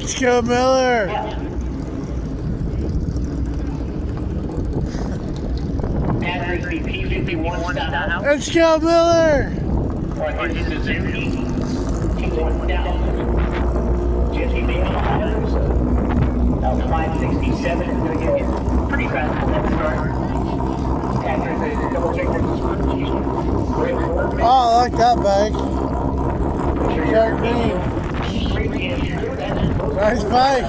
Let's go, Miller. Let's go, Miller. That was 567. It's going to get pretty fast on that start. Double check this. Oh, I like that bike. Dark green. Nice bike.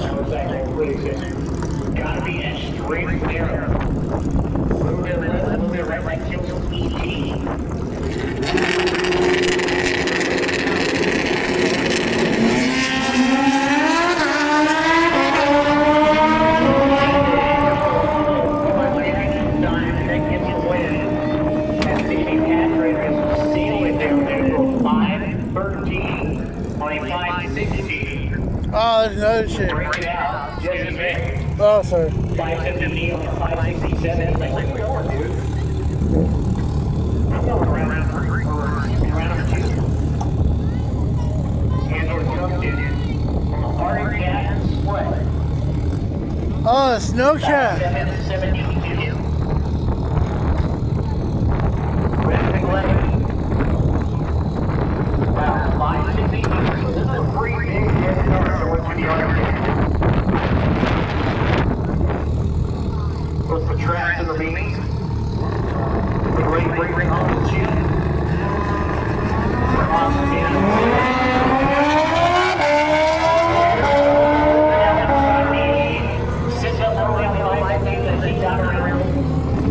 Gotta be that straight arrow. Move it right like kills ET. Oh, there's another shit. Oh, sorry. 570 on 567. Like, where you going, dude? I'm going around number 2. Andor jump, dude. On the hard gas split. Oh, the snowcat. 772. Red and black. Wow, 560. So this is a pretty big head start for what's going to be on your head. What's the tracks in the beans? The ring on the chin. Sits up early on the line,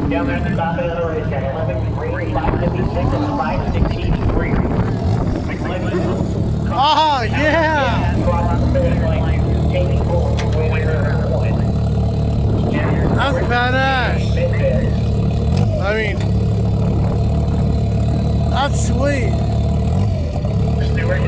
down there at the top of the road, it's got 11, 556, and 563. Oh, yeah. That's badass. I mean, that's sweet. Stewart,